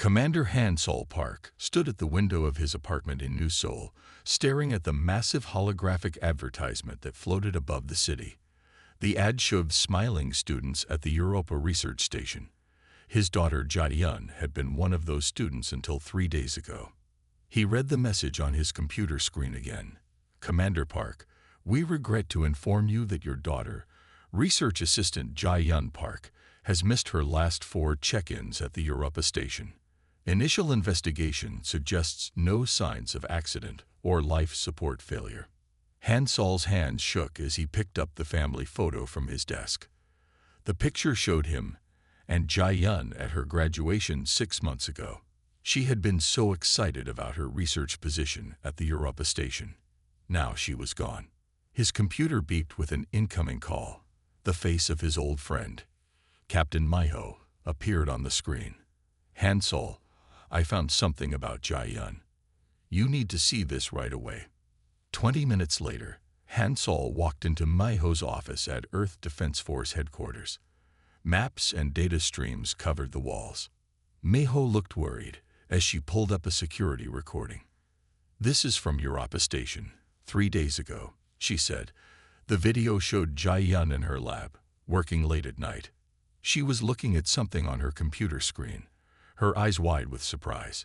Commander Hansol Park stood at the window of his apartment in New Seoul, staring at the massive holographic advertisement that floated above the city. The ad showed smiling students at the Europa research station. His daughter Jae-yun had been one of those students until 3 days ago. He read the message on his computer screen again. Commander Park, we regret to inform you that your daughter, research assistant Jae-yun Park, has missed her last 4 check-ins at the Europa station. Initial investigation suggests no signs of accident or life support failure. Hansol's hands shook as he picked up the family photo from his desk. The picture showed him and Jae-yun at her graduation 6 months ago. She had been so excited about her research position at the Europa station. Now she was gone. His computer beeped with an incoming call. The face of his old friend, Captain Miho, appeared on the screen. Hansol, I found something about Jae-yun. You need to see this right away. 20 minutes later, Hansol walked into Miho's office at Earth Defense Force headquarters. Maps and data streams covered the walls. Miho looked worried as she pulled up a security recording. This is from Europa Station, 3 days ago, she said. The video showed Jae-yun in her lab, working late at night. She was looking at something on her computer screen, her eyes wide with surprise.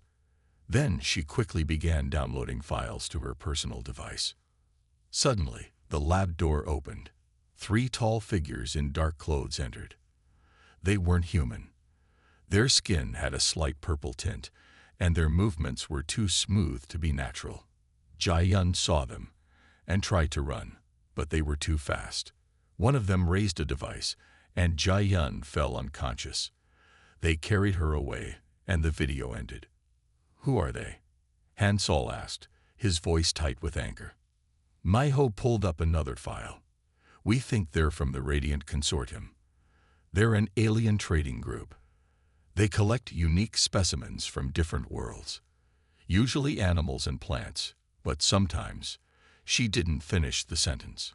Then she quickly began downloading files to her personal device. Suddenly, the lab door opened. 3 tall figures in dark clothes entered. They weren't human. Their skin had a slight purple tint, and their movements were too smooth to be natural. Jae-yun saw them and tried to run, but they were too fast. One of them raised a device, and Jae-yun fell unconscious. They carried her away, and the video ended. Who are they? Hansol asked, his voice tight with anger. Miho pulled up another file. We think they're from the Radiant Consortium. They're an alien trading group. They collect unique specimens from different worlds, usually animals and plants, but sometimes. She didn't finish the sentence.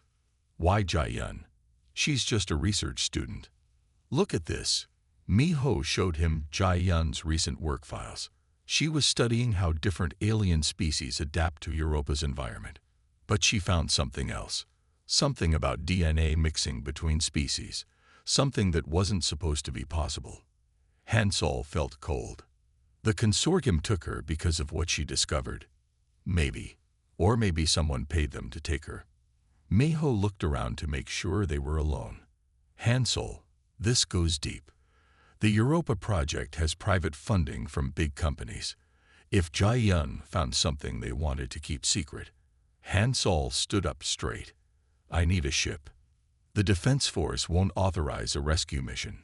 Why Jae-yun? She's just a research student. Look at this. Miho showed him Jae-yun's recent work files. She was studying how different alien species adapt to Europa's environment. But she found something else. Something about DNA mixing between species. Something that wasn't supposed to be possible. Hansol felt cold. The consortium took her because of what she discovered. Maybe. Or maybe someone paid them to take her. Miho looked around to make sure they were alone. Hansol, this goes deep. The Europa project has private funding from big companies. If Jae-yun found something they wanted to keep secret, Hansol stood up straight. I need a ship. The Defense Force won't authorize a rescue mission.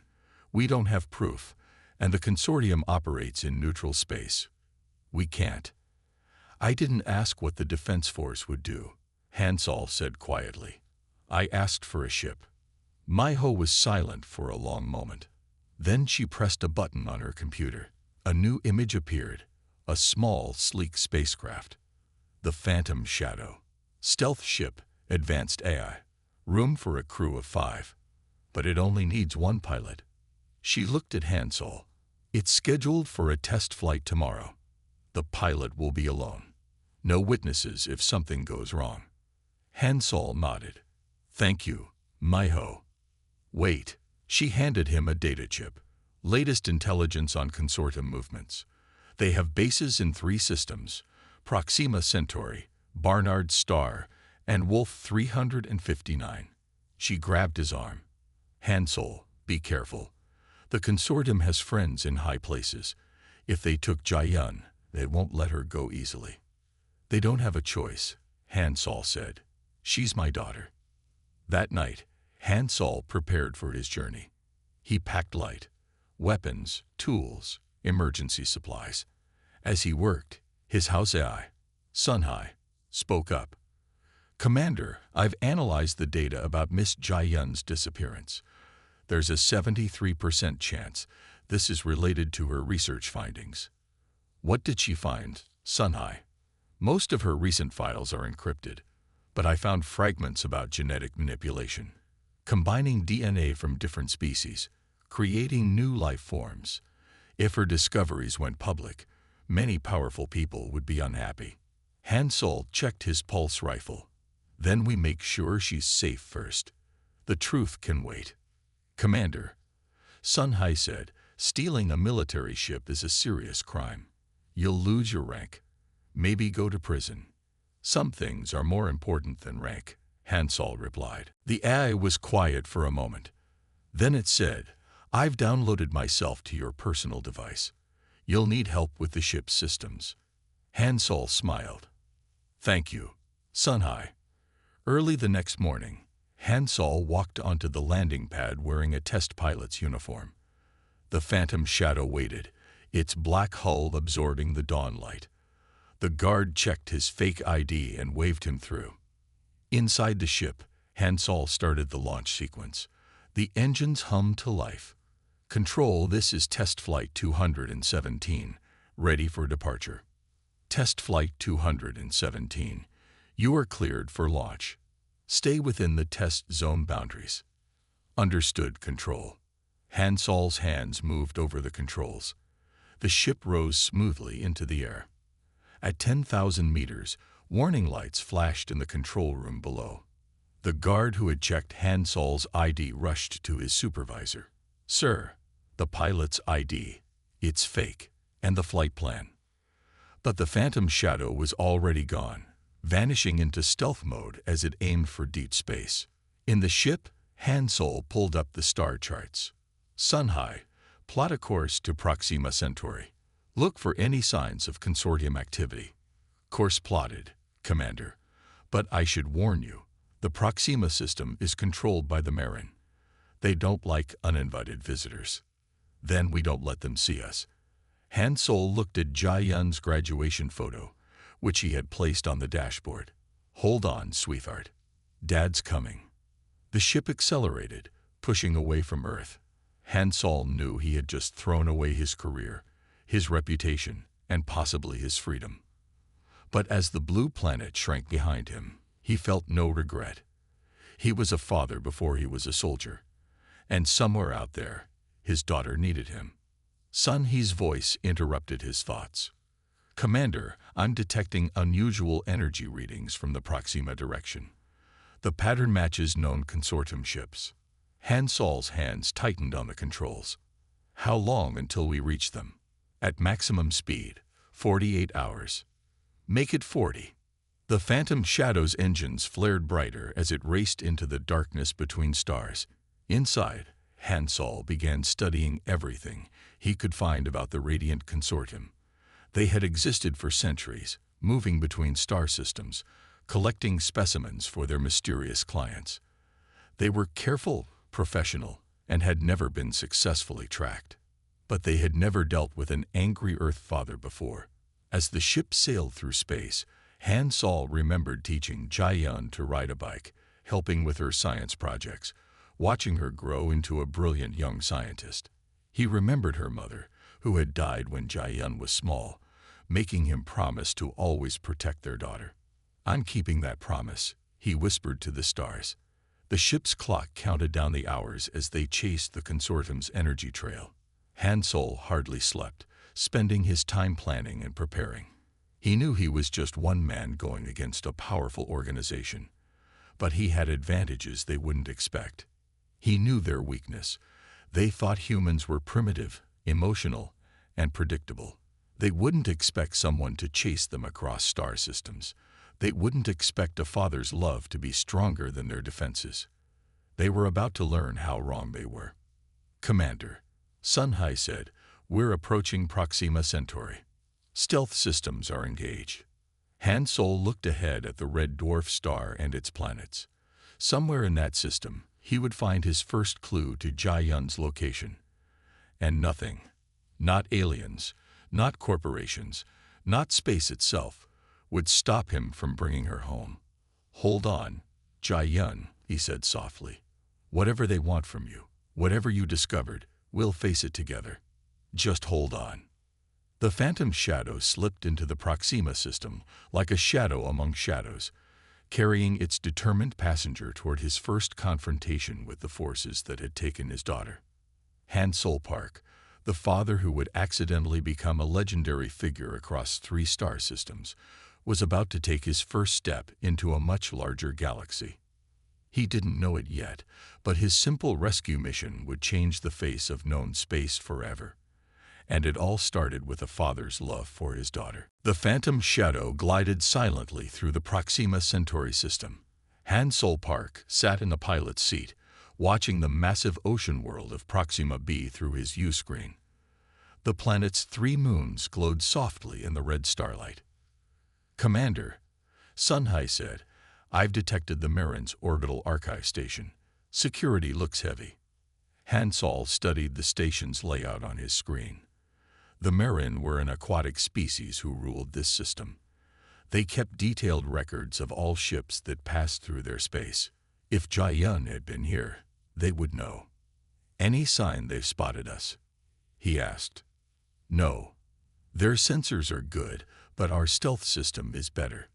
We don't have proof, and the consortium operates in neutral space. We can't. I didn't ask what the Defense Force would do, Hansol said quietly. I asked for a ship. Miho was silent for a long moment. Then she pressed a button on her computer. A new image appeared, a small, sleek spacecraft. The Phantom Shadow. Stealth ship, advanced AI. Room for a crew of 5. But it only needs 1 pilot. She looked at Hansol. It's scheduled for a test flight tomorrow. The pilot will be alone. No witnesses if something goes wrong. Hansol nodded. Thank you, Miho. Wait. She handed him a data chip. Latest intelligence on consortium movements. They have bases in 3 systems: Proxima Centauri, Barnard Star, and Wolf 359. She grabbed his arm. Hansol, be careful. The consortium has friends in high places. If they took Jae-yun, they won't let her go easily. They don't have a choice, Hansol said. She's my daughter. That night, Hansol prepared for his journey. He packed light, weapons, tools, emergency supplies. As he worked, his house AI, Sunhai, spoke up. Commander, I've analyzed the data about Miss Jae-yun's disappearance. There's a 73% chance this is related to her research findings. What did she find, Sunhai? Most of her recent files are encrypted, but I found fragments about genetic manipulation, combining DNA from different species, creating new life forms. If her discoveries went public, many powerful people would be unhappy. Han Sol checked his pulse rifle. Then we make sure she's safe first. The truth can wait. Commander, Sun Hai said, stealing a military ship is a serious crime. You'll lose your rank. Maybe go to prison. Some things are more important than rank, Han Sol replied. The AI was quiet for a moment. Then it said, I've downloaded myself to your personal device. You'll need help with the ship's systems. Han Sol smiled. Thank you, Sun Hai. Early the next morning, Han Sol walked onto the landing pad wearing a test pilot's uniform. The Phantom Shadow waited, its black hull absorbing the dawn light. The guard checked his fake ID and waved him through. Inside the ship, Han Sol started the launch sequence. The engines hummed to life. Control, this is Test Flight 217, ready for departure. Test Flight 217, you are cleared for launch. Stay within the test zone boundaries. Understood, Control. Han Sol's hands moved over the controls. The ship rose smoothly into the air. At 10,000 meters, warning lights flashed in the control room below. The guard who had checked Han Sol's ID rushed to his supervisor. Sir, the pilot's ID. It's fake. And the flight plan. But the Phantom Shadow was already gone, vanishing into stealth mode as it aimed for deep space. In the ship, Han Sol pulled up the star charts. Sun Hai, plot a course to Proxima Centauri. Look for any signs of consortium activity. Course plotted, Commander. But I should warn you, the Proxima system is controlled by the Marin. They don't like uninvited visitors. Then we don't let them see us. Han Sol looked at Jai Yun's graduation photo, which he had placed on the dashboard. Hold on, sweetheart. Dad's coming. The ship accelerated, pushing away from Earth. Han Sol knew he had just thrown away his career, his reputation, and possibly his freedom. But as the blue planet shrank behind him, he felt no regret. He was a father before he was a soldier, and somewhere out there, his daughter needed him. Sun He's voice interrupted his thoughts. Commander, I'm detecting unusual energy readings from the Proxima direction. The pattern matches known consortium ships. Han Sol's hands tightened on the controls. How long until we reach them? At maximum speed, 48 hours. Make it 40. The Phantom Shadow's engines flared brighter as it raced into the darkness between stars. Inside, Han Sol began studying everything he could find about the Radiant Consortium. They had existed for centuries, moving between star systems, collecting specimens for their mysterious clients. They were careful, professional, and had never been successfully tracked. But they had never dealt with an angry Earth father before. As the ship sailed through space, Han Sol remembered teaching Jai Yun to ride a bike, helping with her science projects, watching her grow into a brilliant young scientist. He remembered her mother, who had died when Jai Yun was small, making him promise to always protect their daughter. I'm keeping that promise, he whispered to the stars. The ship's clock counted down the hours as they chased the consortium's energy trail. Han Sol hardly slept, spending his time planning and preparing. He knew he was just one man going against a powerful organization, but he had advantages they wouldn't expect. He knew their weakness. They thought humans were primitive, emotional, and predictable. They wouldn't expect someone to chase them across star systems. They wouldn't expect a father's love to be stronger than their defenses. They were about to learn how wrong they were. Commander, Sun Hai said, we're approaching Proxima Centauri. Stealth systems are engaged. Han Sol looked ahead at the red dwarf star and its planets. Somewhere in that system, he would find his first clue to Jai Yun's location. And nothing, not aliens, not corporations, not space itself, would stop him from bringing her home. Hold on, Jai Yun, he said softly. Whatever they want from you, whatever you discovered, we'll face it together. Just hold on. The Phantom Shadow slipped into the Proxima system like a shadow among shadows, carrying its determined passenger toward his first confrontation with the forces that had taken his daughter. Han Sol Park, The father who would accidentally become a legendary figure across 3 star systems was about to take his first step into a much larger galaxy. He didn't know it yet, but his simple rescue mission would change the face of known space forever. And it all started with a father's love for his daughter. The Phantom Shadow glided silently through the Proxima Centauri system. Han Sol Park sat in the pilot's seat, watching the massive ocean world of Proxima B through his U-screen. The planet's 3 moons glowed softly in the red starlight. "Commander," Sun Hai said, "I've detected the Marin's orbital archive station. Security looks heavy." Han Sol studied the station's layout on his screen. The Marin were an aquatic species who ruled this system. They kept detailed records of all ships that passed through their space. If Jai-Yun had been here, they would know. "Any sign they've spotted us?" he asked. "No. Their sensors are good, but our stealth system is better."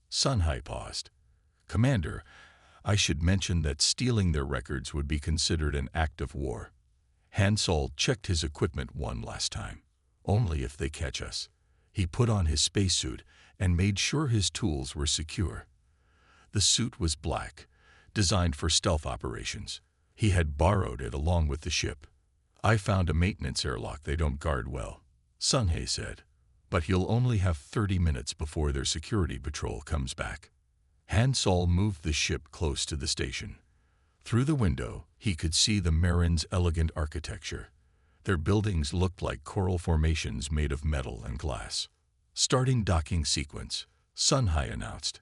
Sun Hai paused. "Commander, I should mention that stealing their records would be considered an act of war." Han Sol checked his equipment one last time. "Only if they catch us." He put on his spacesuit and made sure his tools were secure. The suit was black, designed for stealth operations. He had borrowed it along with the ship. "I found a maintenance airlock they don't guard well," Sun Hai said, "but he'll only have 30 minutes before their security patrol comes back." Han Sol moved the ship close to the station. Through the window, he could see the Marin's elegant architecture. Their buildings looked like coral formations made of metal and glass. "Starting docking sequence," Sun Hai announced.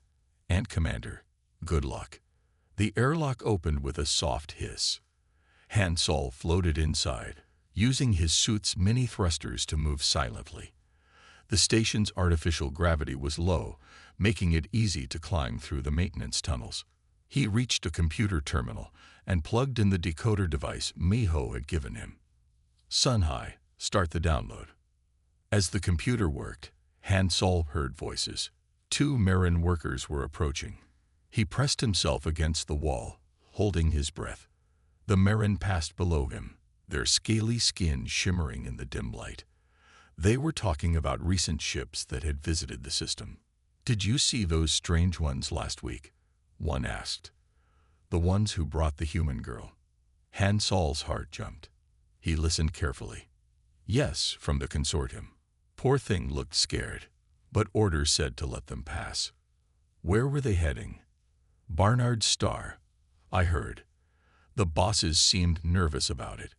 "And Commander, good luck." The airlock opened with a soft hiss. Han Sol floated inside, using his suit's mini thrusters to move silently. The station's artificial gravity was low, making it easy to climb through the maintenance tunnels. He reached a computer terminal and plugged in the decoder device Miho had given him. "Sun Hai, start the download." As the computer worked, Han Sol heard voices. 2 Marin workers were approaching. He pressed himself against the wall, holding his breath. The Marin passed below him, their scaly skin shimmering in the dim light. They were talking about recent ships that had visited the system. "Did you see those strange ones last week?" one asked. "The ones who brought the human girl." Han Sol's heart jumped. He listened carefully. "Yes, from the consortium." Poor thing looked scared, but orders said to let them pass. "Where were they heading?" "Barnard's Star, I heard." The bosses seemed nervous about it.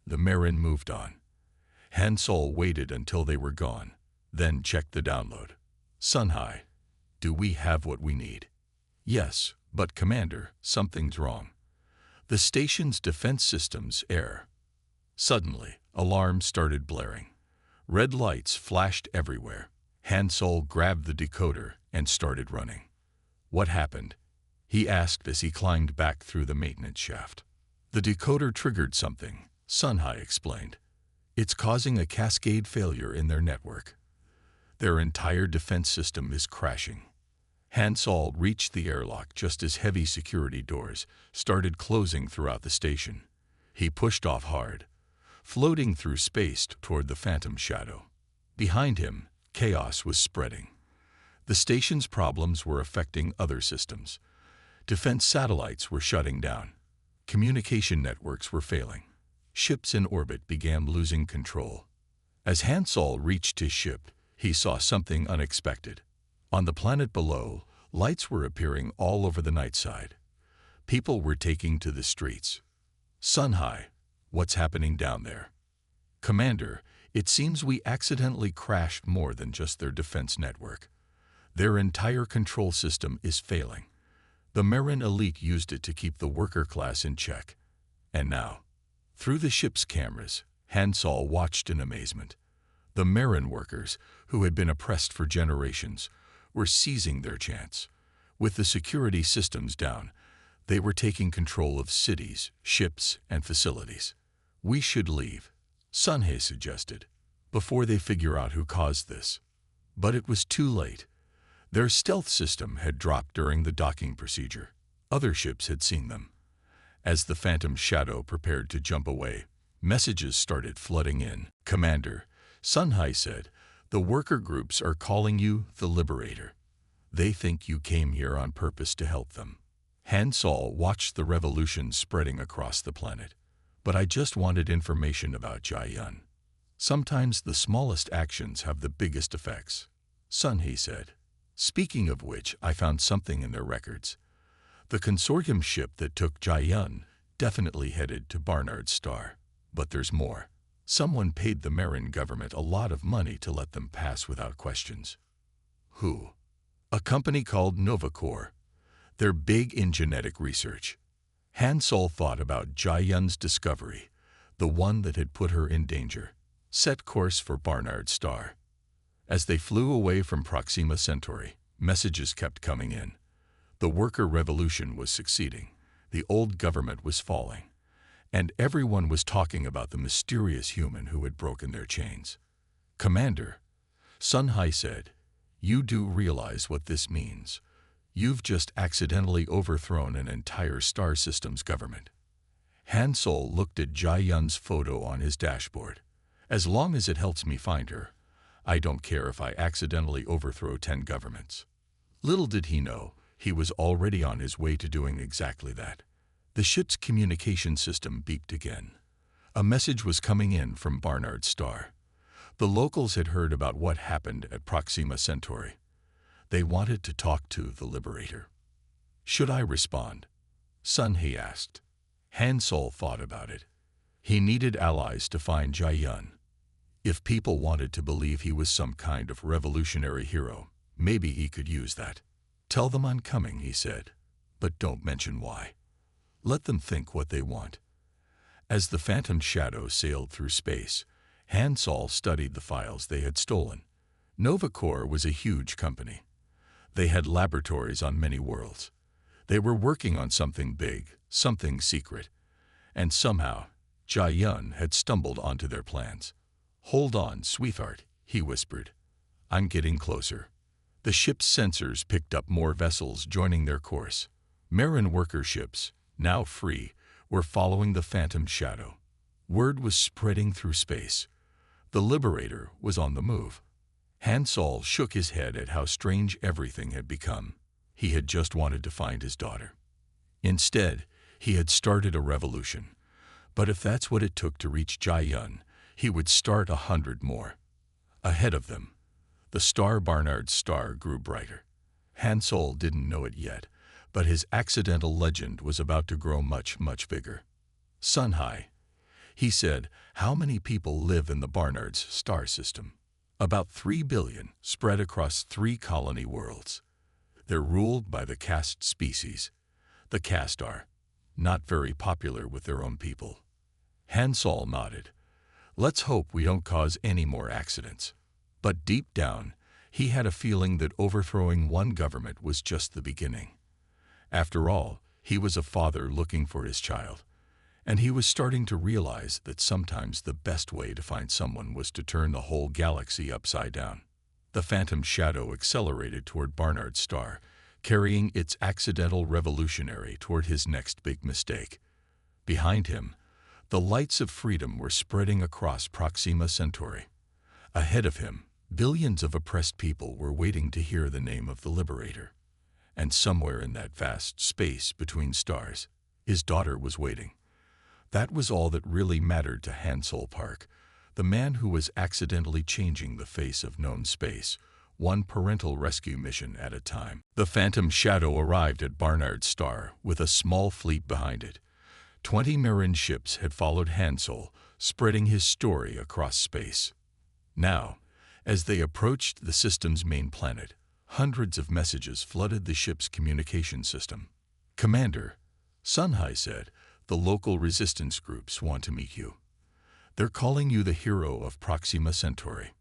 The Marin moved on. Han Sol waited until they were gone, then checked the download. "Sun Hai, do we have what we need?" "Yes, but Commander, something's wrong. The station's defense systems err." Suddenly, alarms started blaring. Red lights flashed everywhere. Han Sol grabbed the decoder and started running. "What happened?" he asked as he climbed back through the maintenance shaft. "The decoder triggered something," Sun Hai explained. "It's causing a cascade failure in their network. Their entire defense system is crashing." Han Sol reached the airlock just as heavy security doors started closing throughout the station. He pushed off hard, floating through space toward the Phantom Shadow. Behind him, chaos was spreading. The station's problems were affecting other systems. Defense satellites were shutting down. Communication networks were failing. Ships in orbit began losing control. As Han Sol reached his ship, he saw something unexpected. On the planet below, lights were appearing all over the night side. People were taking to the streets. "Sun Hai, what's happening down there?" "Commander, it seems we accidentally crashed more than just their defense network. Their entire control system is failing. The Marin elite used it to keep the worker class in check. And now," through the ship's cameras, Han Sol watched in amazement. The Marin workers, who had been oppressed for generations, were seizing their chance. With the security systems down, they were taking control of cities, ships, and facilities. "We should leave," Sun Hai suggested, "before they figure out who caused this." But it was too late. Their stealth system had dropped during the docking procedure. Other ships had seen them. As the Phantom Shadow prepared to jump away, Messages started flooding in. "Commander," Sun Hai said, "the worker groups are calling you the Liberator. They think you came here on purpose to help them." Han Sol watched the revolution spreading across the planet. "But I just wanted information about Jiayun. Sometimes the smallest actions have the biggest effects," Sun He said. "Speaking of which, I found something in their records. The consortium ship that took Jiayun definitely headed to Barnard's Star. But there's more. Someone paid the Marin government a lot of money to let them pass without questions." "Who?" "A company called Novacor. They're big in genetic research." Han Sol thought about Jiayun's discovery, the one that had put her in danger. Set course for Barnard's Star. As they flew away from Proxima Centauri, messages kept coming in. The worker revolution was succeeding, the old government was falling, and everyone was talking about the mysterious human who had broken their chains. "Commander," Sun Hai said, "you do realize what this means. You've just accidentally overthrown an entire star system's government." Han Sol looked at Jiayun's photo on his dashboard. "As long as it helps me find her, I don't care if I accidentally overthrow 10 governments." Little did he know, he was already on his way to doing exactly that. The ship's communication system beeped again. A message was coming in from Barnard's Star. The locals had heard about what happened at Proxima Centauri. They wanted to talk to the Liberator. "Should I respond?" Sun He asked. Han Sol thought about it. He needed allies to find Jiayun. If people wanted to believe he was some kind of revolutionary hero, maybe he could use that. "Tell them I'm coming," he said, "but don't mention why. Let them think what they want." As the phantom shadow sailed through space, Han Sol studied the files they had stolen. Novacor was a huge company. They had laboratories on many worlds. They were working on something big, something secret, and somehow Jiayun had stumbled onto their plans. "Hold on, sweetheart," he whispered. "I'm getting closer." The ship's sensors picked up more vessels joining their course. Marin worker ships, now free, were following the phantom shadow. Word was spreading through space. The Liberator was on the move. Han Sol shook his head at how strange everything had become. He had just wanted to find his daughter. Instead, he had started a revolution. But if that's what it took to reach Jiayun, he would start 100 more. Ahead of them, the star Barnard's Star grew brighter. Han Sol didn't know it yet, but his accidental legend was about to grow much, much bigger. "Sun Hai," he said, "how many people live in the Barnard's Star system?" "About 3 billion, spread across 3 colony worlds. They're ruled by the caste species. The caste are not very popular with their own people." Han Sol nodded. "Let's hope we don't cause any more accidents." But deep down, he had a feeling that overthrowing one government was just the beginning. After all, he was a father looking for his child, and he was starting to realize that sometimes the best way to find someone was to turn the whole galaxy upside down. The phantom shadow accelerated toward Barnard's Star, carrying its accidental revolutionary toward his next big mistake. Behind him, the lights of freedom were spreading across Proxima Centauri. Ahead of him, billions of oppressed people were waiting to hear the name of the Liberator. And somewhere in that vast space between stars, his daughter was waiting. That was all that really mattered to Han Sol Park, the man who was accidentally changing the face of known space, one parental rescue mission at a time. The phantom shadow arrived at Barnard's Star with a small fleet behind it. 20 Marin ships had followed Han Sol, spreading his story across space. Now, as they approached the system's main planet, hundreds of messages flooded the ship's communication system. "Commander," Sun Hai said, "the local resistance groups want to meet you. They're calling you the hero of Proxima Centauri."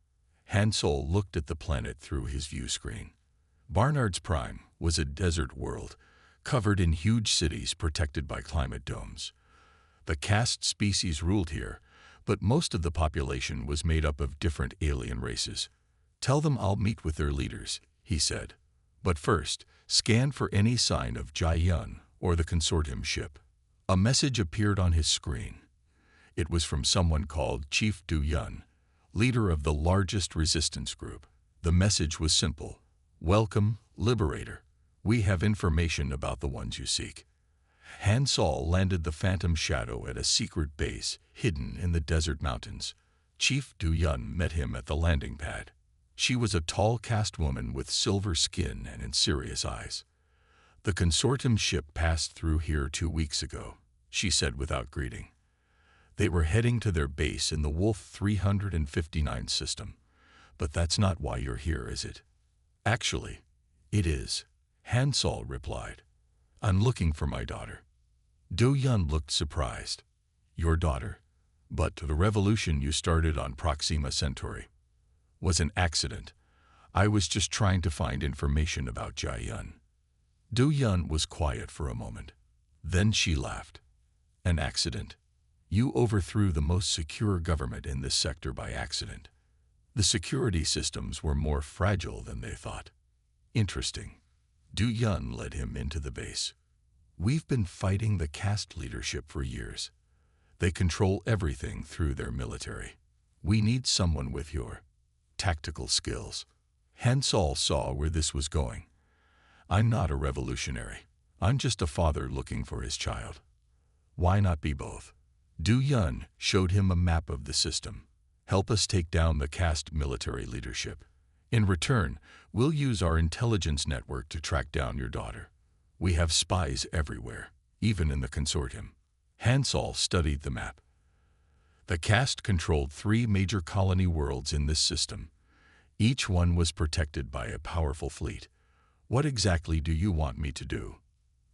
Han Sol looked at the planet through his view screen. Barnard's Prime was a desert world, covered in huge cities protected by climate domes. The caste species ruled here, but most of the population was made up of different alien races. "Tell them I'll meet with their leaders," he said. "But first, scan for any sign of Jiayun or the consortium ship." A message appeared on his screen. It was from someone called Chief Du Yun, leader of the largest resistance group. The message was simple. Welcome, Liberator. We have information about the ones you seek. Han Sol landed the Phantom Shadow at a secret base hidden in the desert mountains. Chief Du Yun met him at the landing pad. She was a tall caste woman with silver skin and serious eyes. The consortium ship passed through here 2 weeks ago, she said without greeting. They were heading to their base in the Wolf 359 system. But that's not why you're here, is it? Actually, it is, Han Sol replied. I'm looking for my daughter. Du Yun looked surprised. Your daughter? But the revolution you started on Proxima Centauri was an accident. I was just trying to find information about Jai Yun. Du Yun was quiet for a moment. Then she laughed. An accident? You overthrew the most secure government in this sector by accident. The security systems were more fragile than they thought. Interesting. Du Yun led him into the base. We've been fighting the caste leadership for years. They control everything through their military. We need someone with your tactical skills. Han Sol saw where this was going. I'm not a revolutionary. I'm just a father looking for his child. Why not be both? Du Yun showed him a map of the system. Help us take down the caste military leadership. In return, we'll use our intelligence network to track down your daughter. We have spies everywhere, even in the consortium. Han Sol studied the map. The caste controlled 3 major colony worlds in this system. Each one was protected by a powerful fleet. What exactly do you want me to do?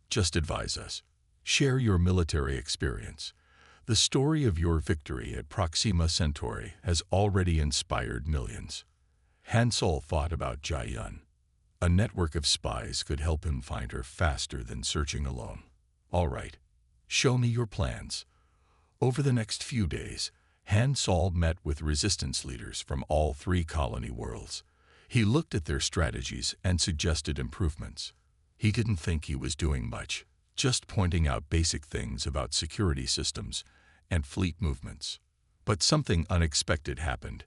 Just advise us. Share your military experience. The story of your victory at Proxima Centauri has already inspired millions. Han Sol thought about Jai Yun. A network of spies could help him find her faster than searching alone. All right, show me your plans. Over the next few days, Han Sol met with resistance leaders from all 3 colony worlds. He looked at their strategies and suggested improvements. He didn't think he was doing much, just pointing out basic things about security systems and fleet movements. But something unexpected happened.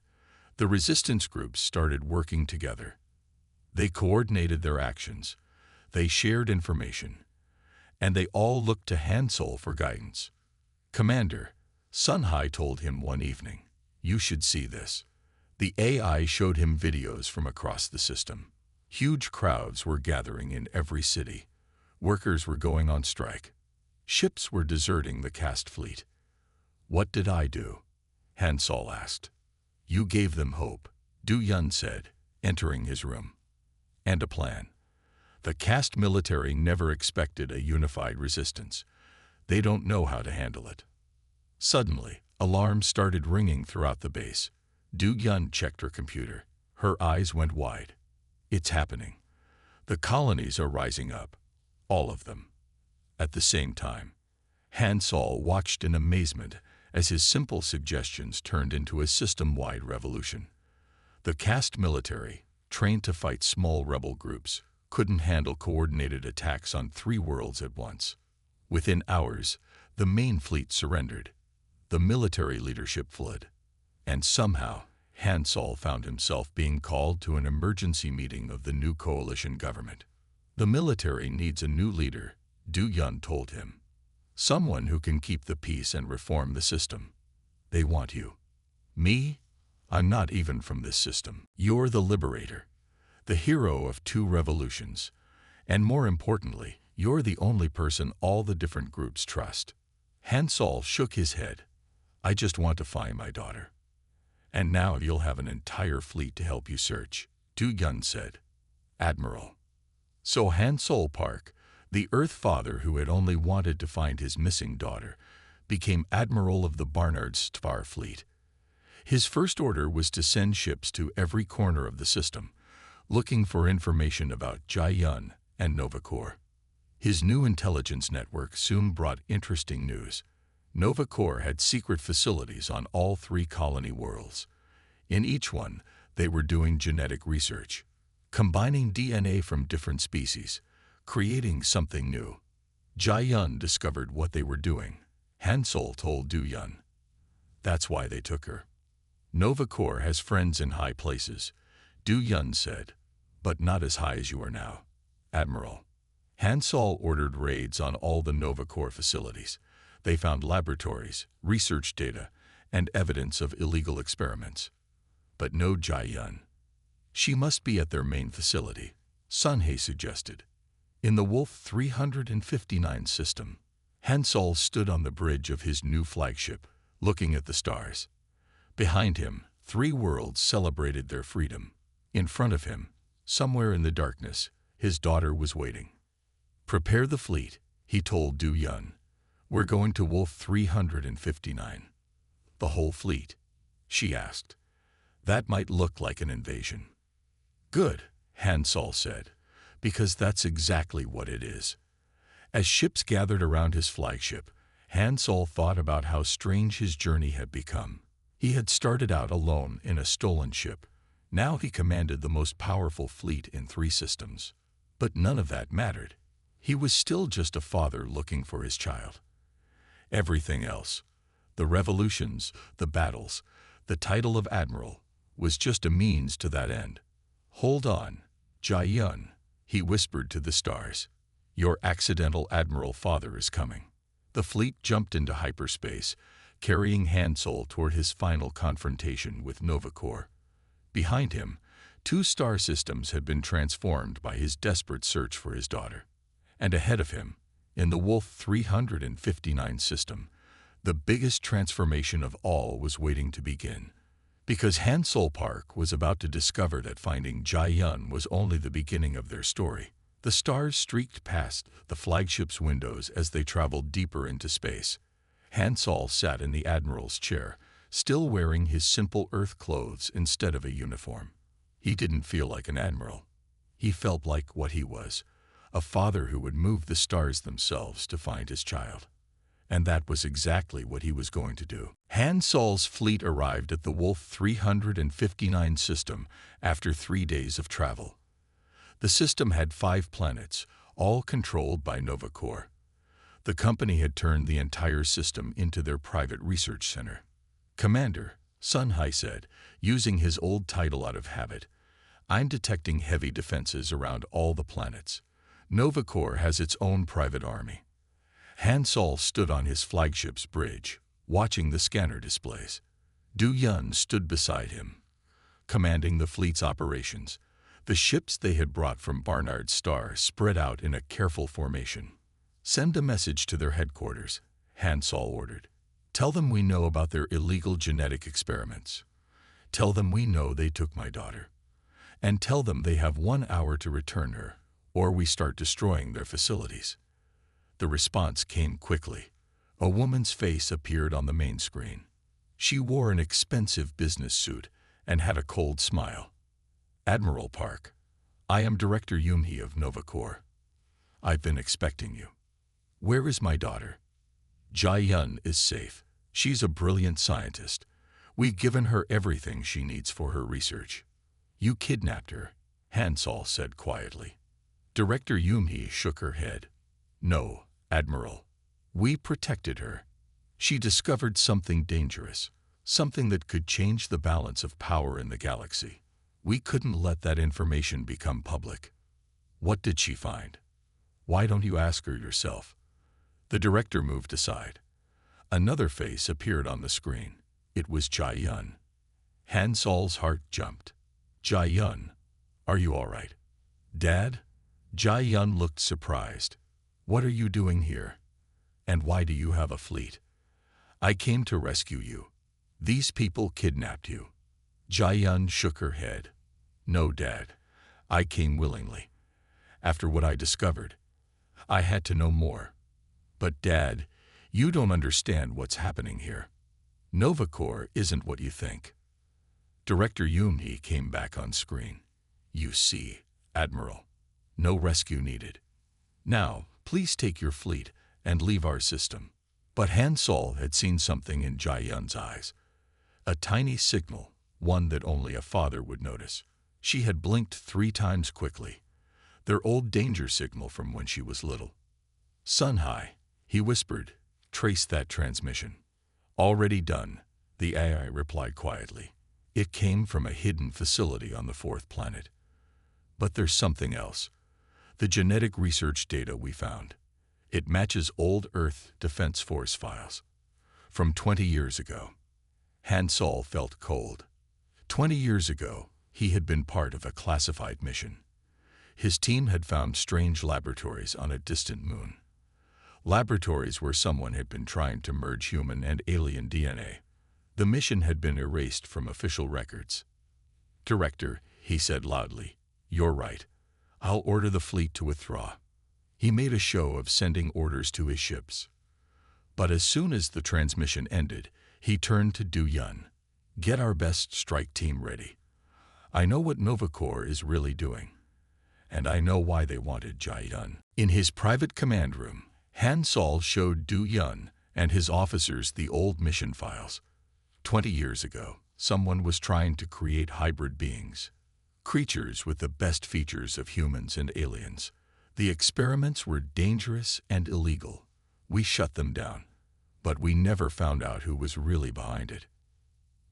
The resistance groups started working together. They coordinated their actions, they shared information, and they all looked to Han Sol for guidance. Commander, Sun Hai told him one evening, you should see this. The AI showed him videos from across the system. Huge crowds were gathering in every city. Workers were going on strike. Ships were deserting the caste fleet. What did I do? Han Sol asked. You gave them hope, Du Yun said, entering his room. And a plan. The caste military never expected a unified resistance. They don't know how to handle it. Suddenly, alarms started ringing throughout the base. Du Yun checked her computer. Her eyes went wide. It's happening. The colonies are rising up. All of them. At the same time, Han Sol watched in amazement as his simple suggestions turned into a system-wide revolution. The caste military, trained to fight small rebel groups, couldn't handle coordinated attacks on 3 worlds at once. Within hours, the main fleet surrendered. The military leadership fled. And somehow, Han Sol found himself being called to an emergency meeting of the new coalition government. The military needs a new leader, Du Yun told him. Someone who can keep the peace and reform the system. They want you. Me? I'm not even from this system. You're the liberator, the hero of 2 revolutions. And more importantly, you're the only person all the different groups trust. Han Sol shook his head. I just want to find my daughter. And now you'll have an entire fleet to help you search, Du Yun said. Admiral. So Han Sol Park, the Earth Father who had only wanted to find his missing daughter, became Admiral of the Barnard Star Fleet. His first order was to send ships to every corner of the system, looking for information about Jai Yun and Nova Corps. His new intelligence network soon brought interesting news. Nova Corps had secret facilities on all 3 colony worlds. In each one, they were doing genetic research, combining DNA from different species, creating something new. Jai Yun discovered what they were doing. Han Sol told Du Yun. That's why they took her. Nova Corps has friends in high places, Du Yun said, but not as high as you are now, Admiral. Han Sol ordered raids on all the Nova Corps facilities. They found laboratories, research data, and evidence of illegal experiments. But no Jai Yun. She must be at their main facility, Sun He suggested. In the Wolf 359 system, Han Sol stood on the bridge of his new flagship, looking at the stars. Behind him, 3 worlds celebrated their freedom. In front of him, somewhere in the darkness, his daughter was waiting. Prepare the fleet, he told Du Yun. We're going to Wolf 359. The whole fleet? She asked. That might look like an invasion. Good, Han Sol said, because that's exactly what it is. As ships gathered around his flagship, Han Sol thought about how strange his journey had become. He had started out alone in a stolen ship. Now he commanded the most powerful fleet in 3 systems. But none of that mattered. He was still just a father looking for his child. Everything else, the revolutions, the battles, the title of admiral, was just a means to that end. Hold on, Jai Yun, he whispered to the stars. Your accidental admiral father is coming. The fleet jumped into hyperspace, carrying Han Sol toward his final confrontation with Nova Corps. Behind him, 2 star systems had been transformed by his desperate search for his daughter. And ahead of him, in the Wolf 359 system, the biggest transformation of all was waiting to begin. Because Han Sol Park was about to discover that finding Jai Yun was only the beginning of their story. The stars streaked past the flagship's windows as they traveled deeper into space. Han Sol sat in the admiral's chair, still wearing his simple Earth clothes instead of a uniform. He didn't feel like an admiral. He felt like what he was, a father who would move the stars themselves to find his child. And that was exactly what he was going to do. Han Sol's fleet arrived at the Wolf 359 system after 3 days of travel. The system had 5 planets, all controlled by Nova Corps. The company had turned the entire system into their private research center. Commander, Sun He said, using his old title out of habit, I'm detecting heavy defenses around all the planets. Nova Corps has its own private army. Han Sol stood on his flagship's bridge, watching the scanner displays. Du Yun stood beside him, commanding the fleet's operations. The ships they had brought from Barnard's Star spread out in a careful formation. Send a message to their headquarters, Han Sol ordered. Tell them we know about their illegal genetic experiments. Tell them we know they took my daughter. And tell them they have 1 hour to return her, or we start destroying their facilities. The response came quickly. A woman's face appeared on the main screen. She wore an expensive business suit and had a cold smile. Admiral Park, I am Director Yumhee of Nova Corps. I've been expecting you. Where is my daughter? Jai Yun is safe. She's a brilliant scientist. We've given her everything she needs for her research. You kidnapped her, Han Sol said quietly. Director Yumhee shook her head. No, Admiral. We protected her. She discovered something dangerous, something that could change the balance of power in the galaxy. We couldn't let that information become public. What did she find? Why don't you ask her yourself? The director moved aside. Another face appeared on the screen. It was Jai Yun. Han Sol's heart jumped. Jai Yun, are you all right? Dad? Jai Yun looked surprised. What are you doing here? And why do you have a fleet? I came to rescue you. These people kidnapped you. Jai Yun shook her head. No, Dad. I came willingly. After what I discovered, I had to know more. But Dad, you don't understand what's happening here. Nova Corps isn't what you think. Director Yumhee came back on screen. You see, Admiral, no rescue needed. Now, please take your fleet and leave our system. But Han Sol had seen something in Jai Yun's eyes. A tiny signal, one that only a father would notice. She had blinked 3 times quickly. Their old danger signal from when she was little. Sun He, he whispered, trace that transmission. Already done. the AI replied quietly. It came from a hidden facility on the fourth planet. But there's something else. The genetic research data we found. It matches old Earth Defense Force files. From 20 years ago. Hansol felt cold. 20 years ago, he had been part of a classified mission. His team had found strange laboratories on a distant moon. Laboratories where someone had been trying to merge human and alien DNA. The mission had been erased from official records. "Director," he said loudly, "you're right. I'll order the fleet to withdraw." He made a show of sending orders to his ships. But as soon as the transmission ended, he turned to Du Yun. "Get our best strike team ready. I know what Nova Corps is really doing. And I know why they wanted Jai Yun." In his private command room, Hansol showed Du Yun and his officers the old mission files. 20 years ago, someone was trying to create hybrid beings. Creatures with the best features of humans and aliens. The experiments were dangerous and illegal. We shut them down. But we never found out who was really behind it.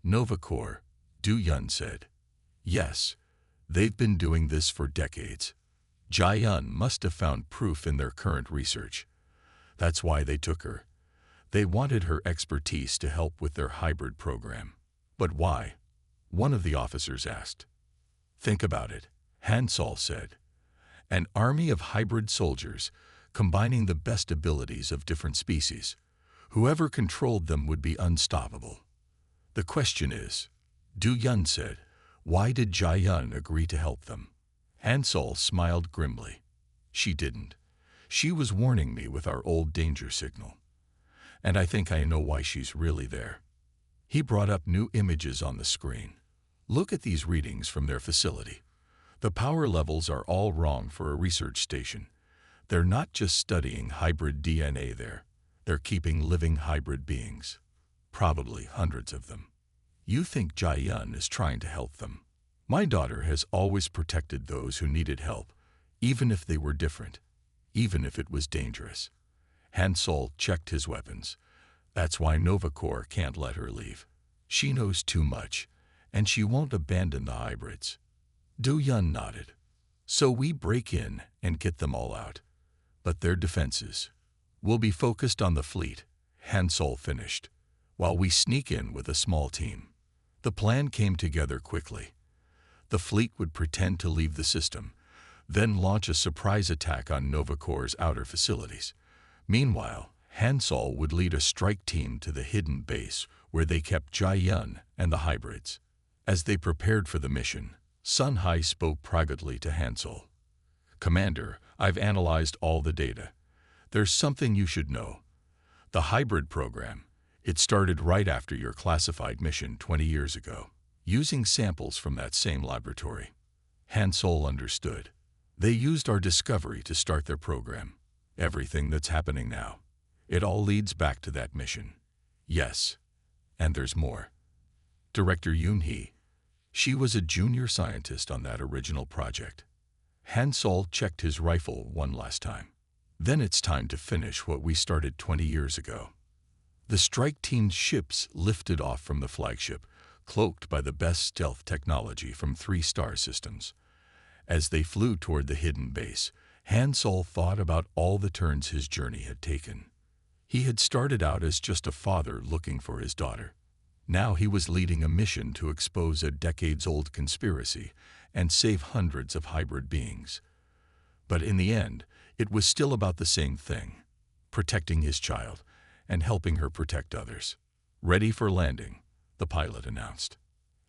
"Nova Corps," Du Yun said. "Yes, they've been doing this for decades. Jai Yun must have found proof in their current research. That's why they took her. They wanted her expertise to help with their hybrid program." "But why?" one of the officers asked. "Think about it," Hansol said. "An army of hybrid soldiers, combining the best abilities of different species. Whoever controlled them would be unstoppable. The question is," Du Yun said, "why did Jai Yun agree to help them?" Hansol smiled grimly. "She didn't. She was warning me with our old danger signal. And I think I know why she's really there." He brought up new images on the screen. "Look at these readings from their facility. The power levels are all wrong for a research station. They're not just studying hybrid DNA there. They're keeping living hybrid beings. Probably hundreds of them. You think Jai Yun is trying to help them. My daughter has always protected those who needed help, even if they were different, even if it was dangerous." Hansol checked his weapons. "That's why Nova Corps can't let her leave. She knows too much, and she won't abandon the hybrids." Du Yun nodded. "So we break in and get them all out. But their defenses. We'll be focused on the fleet," Hansol finished, "while we sneak in with a small team." The plan came together quickly. The fleet would pretend to leave the system, then launch a surprise attack on Nova Corps' outer facilities. Meanwhile, Hansol would lead a strike team to the hidden base where they kept Jai Yun and the hybrids. As they prepared for the mission, Sun Hai spoke privately to Hansol. "Commander, I've analyzed all the data. There's something you should know. The hybrid program, it started right after your classified mission 20 years ago, using samples from that same laboratory." Hansol understood. "They used our discovery to start their program. Everything that's happening now. It all leads back to that mission." "Yes. And there's more. Director Yoon-hee. She was a junior scientist on that original project." Hansol checked his rifle one last time. "Then it's time to finish what we started 20 years ago." The strike team's ships lifted off from the flagship, cloaked by the best stealth technology from 3-star systems. As they flew toward the hidden base, Hansol thought about all the turns his journey had taken. He had started out as just a father looking for his daughter. Now he was leading a mission to expose a decades-old conspiracy and save hundreds of hybrid beings. But in the end, it was still about the same thing, protecting his child and helping her protect others. "Ready for landing," the pilot announced.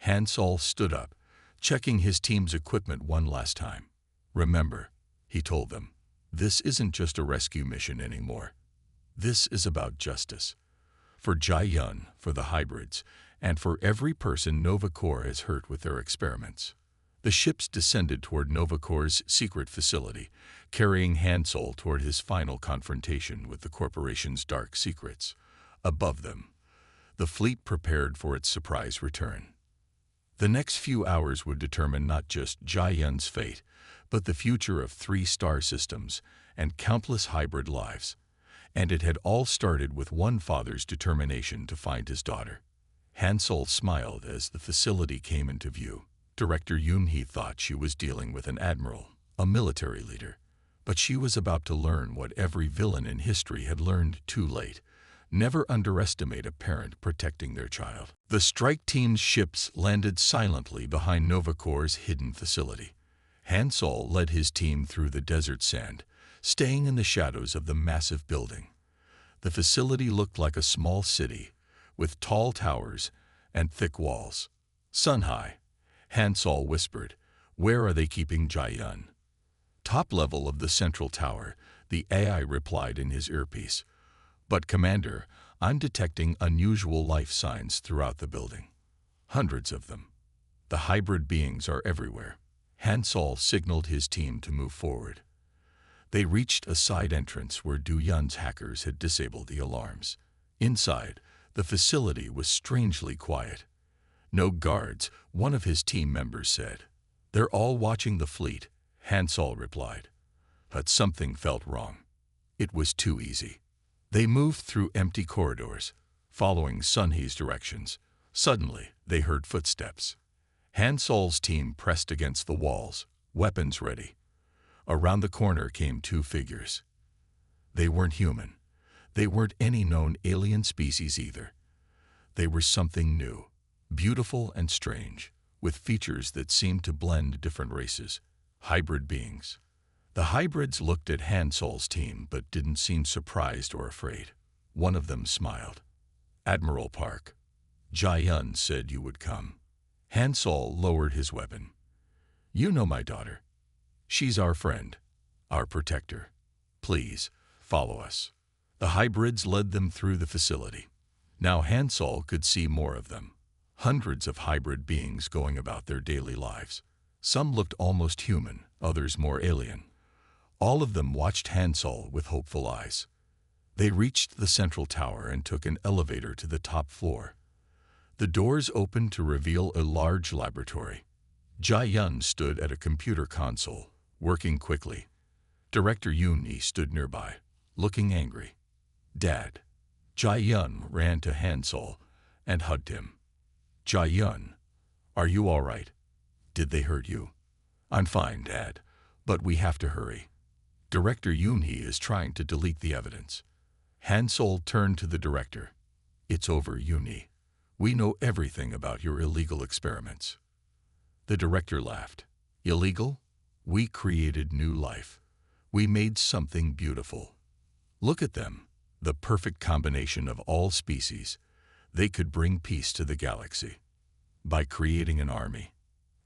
Hansol stood up, checking his team's equipment one last time. "Remember," he told them, "this isn't just a rescue mission anymore. This is about justice. For Jai Yun, for the hybrids, and for every person Nova Corps has hurt with their experiments." The ships descended toward Nova Corps' secret facility, carrying Hansol toward his final confrontation with the corporation's dark secrets. Above them, the fleet prepared for its surprise return. The next few hours would determine not just Jai Yun's fate, but the future of 3-star systems and countless hybrid lives. And it had all started with one father's determination to find his daughter. Hansol smiled as the facility came into view. Director Yoon-hee thought she was dealing with an admiral, a military leader. But she was about to learn what every villain in history had learned too late. Never underestimate a parent protecting their child. The strike team's ships landed silently behind Nova Corps' hidden facility. Hansol led his team through the desert sand, staying in the shadows of the massive building. The facility looked like a small city, with tall towers and thick walls. "Sun-high," Hansol whispered. "Where are they keeping Jae-yun?" "Top level of the central tower," the AI replied in his earpiece. "But Commander, I'm detecting unusual life signs throughout the building. Hundreds of them. The hybrid beings are everywhere." Hansol signaled his team to move forward. They reached a side entrance where Du-yun's hackers had disabled the alarms. Inside, the facility was strangely quiet. "No guards," one of his team members said. "They're all watching the fleet," Hansol replied. But something felt wrong. It was too easy. They moved through empty corridors, following Sun-hee's directions. Suddenly, they heard footsteps. Hansol's team pressed against the walls, weapons ready. Around the corner came two figures. They weren't human. They weren't any known alien species either. They were something new, beautiful and strange, with features that seemed to blend different races. Hybrid beings. The hybrids looked at Hansol's team but didn't seem surprised or afraid. One of them smiled. "Admiral Park, Jae-yun said you would come." Hansol lowered his weapon. "You know my daughter. She's our friend, our protector. Please, follow us." The hybrids led them through the facility. Now Hansol could see more of them. Hundreds of hybrid beings going about their daily lives. Some looked almost human, others more alien. All of them watched Hansol with hopeful eyes. They reached the central tower and took an elevator to the top floor. The doors opened to reveal a large laboratory. Jae-yun stood at a computer console, working quickly. Director Yoon-hee stood nearby, looking angry. "Dad." Jae-yun ran to Hansol and hugged him. "Jae-yun, are you all right? Did they hurt you?" "I'm fine, Dad, but we have to hurry. Director Yoon-hee is trying to delete the evidence." Hansol turned to the director. "It's over, Yoon-hee. We know everything about your illegal experiments." The director laughed. "Illegal? We created new life. We made something beautiful. Look at them, the perfect combination of all species. They could bring peace to the galaxy." "By creating an army?"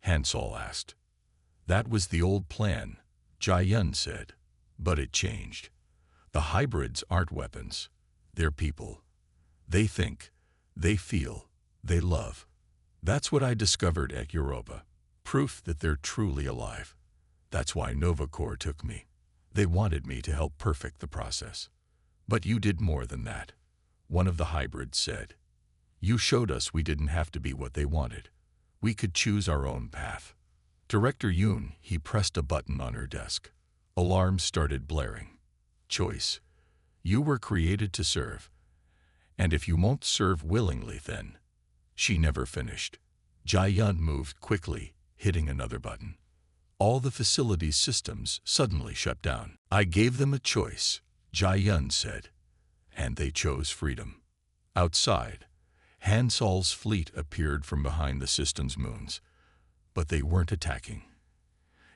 Hansol asked. "That was the old plan," Jae-yun said. "But it changed. The hybrids aren't weapons. They're people. They think, they feel, they love. That's what I discovered at Europa. Proof that they're truly alive. That's why Nova Corps took me. They wanted me to help perfect the process. But you did more than that," one of the hybrids said. "You showed us we didn't have to be what they wanted. We could choose our own path." Director Yoon-hee pressed a button on her desk. Alarms started blaring. "Choice. You were created to serve. And if you won't serve willingly, then..." She never finished. Jae-yun moved quickly, hitting another button. All the facility's systems suddenly shut down. "I gave them a choice," Jae-yun said. "And they chose freedom." Outside, Hansol's fleet appeared from behind the system's moons. But they weren't attacking.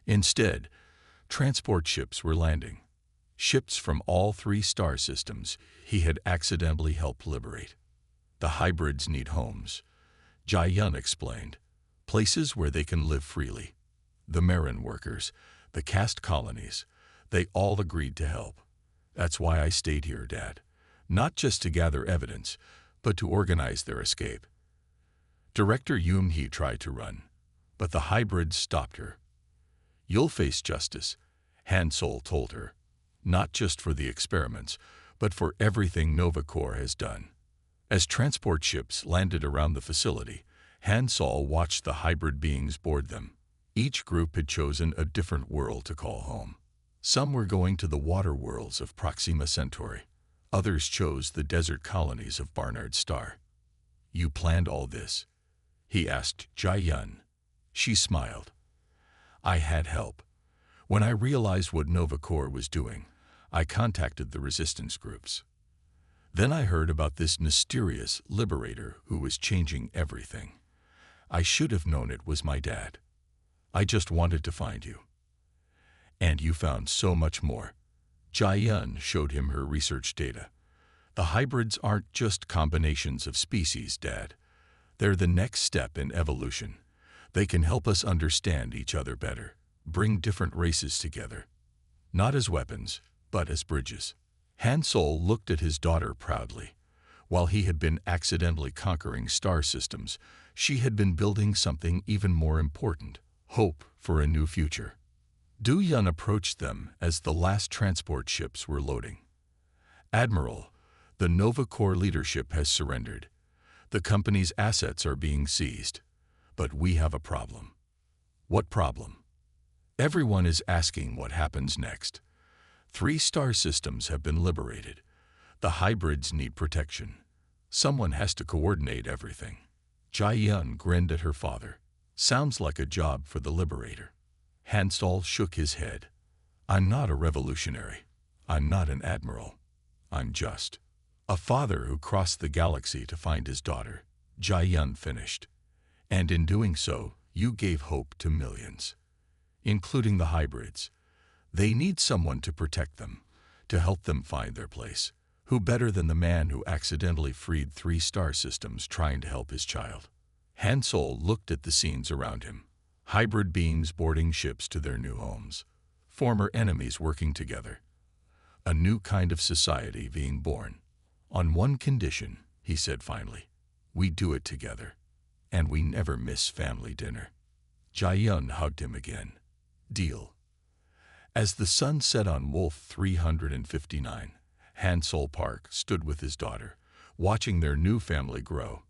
Instead, transport ships were landing. Ships from all three star systems he had accidentally helped liberate. "The hybrids need homes," Jae-yun explained. "Places where they can live freely. The Marin workers, the caste colonies, they all agreed to help. That's why I stayed here, Dad. Not just to gather evidence, but to organize their escape." Director Yoon-hee tried to run, but the hybrids stopped her. "You'll face justice," Hansol told her. "Not just for the experiments, but for everything Nova Corps has done." As transport ships landed around the facility, Hansol watched the hybrid beings board them. Each group had chosen a different world to call home. Some were going to the water worlds of Proxima Centauri. Others chose the desert colonies of Barnard Star. You planned all this? He asked Jai-yun. She smiled. I had help. When I realized what Nova Corps was doing, I contacted the resistance groups. Then I heard about this mysterious liberator who was changing everything. I should have known it was my dad. I just wanted to find you. And you found so much more. Jai-yun showed him her research data. The hybrids aren't just combinations of species, Dad. They're the next step in evolution. They can help us understand each other better, bring different races together. Not as weapons, but as bridges. Han Sol looked at his daughter proudly. While he had been accidentally conquering star systems, she had been building something even more important, hope for a new future. Du-yun approached them as the last transport ships were loading. Admiral, the Nova Corps leadership has surrendered. The company's assets are being seized. But we have a problem. What problem? Everyone is asking what happens next. 3 star systems have been liberated. The hybrids need protection. Someone has to coordinate everything. Jai-yun grinned at her father. Sounds like a job for the liberator. Han Sol shook his head. I'm not a revolutionary. I'm not an admiral. I'm just a father who crossed the galaxy to find his daughter. Jai-yun finished. And in doing so, you gave hope to millions, including the hybrids. They need someone to protect them, to help them find their place. Who better than the man who accidentally freed 3 star systems trying to help his child? Han Sol looked at the scenes around him. Hybrid beings boarding ships to their new homes. Former enemies working together. A new kind of society being born. On one condition, he said finally. We do it together. And we never miss family dinner. Jai-yun hugged him again. Deal. As the sun set on Wolf 359, Han Sol Park stood with his daughter, watching their new family grow.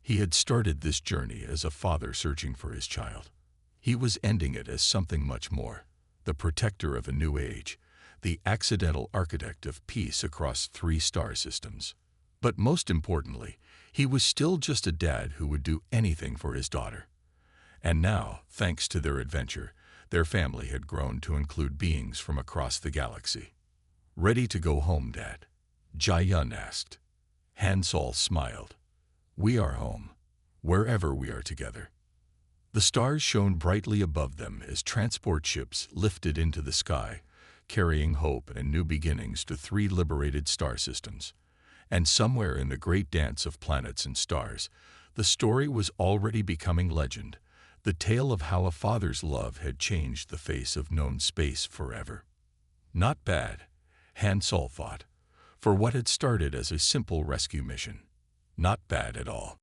He had started this journey as a father searching for his child. He was ending it as something much more, the protector of a new age, the accidental architect of peace across 3 star systems. But most importantly, he was still just a dad who would do anything for his daughter. And now, thanks to their adventure, their family had grown to include beings from across the galaxy. Ready to go home, Dad? Jai-yun asked. Han Sol smiled. We are home, wherever we are together. The stars shone brightly above them as transport ships lifted into the sky, carrying hope and new beginnings to 3 liberated star systems. And somewhere in the great dance of planets and stars, the story was already becoming legend, the tale of how a father's love had changed the face of known space forever. Not bad, Han Sol thought, for what had started as a simple rescue mission. Not bad at all.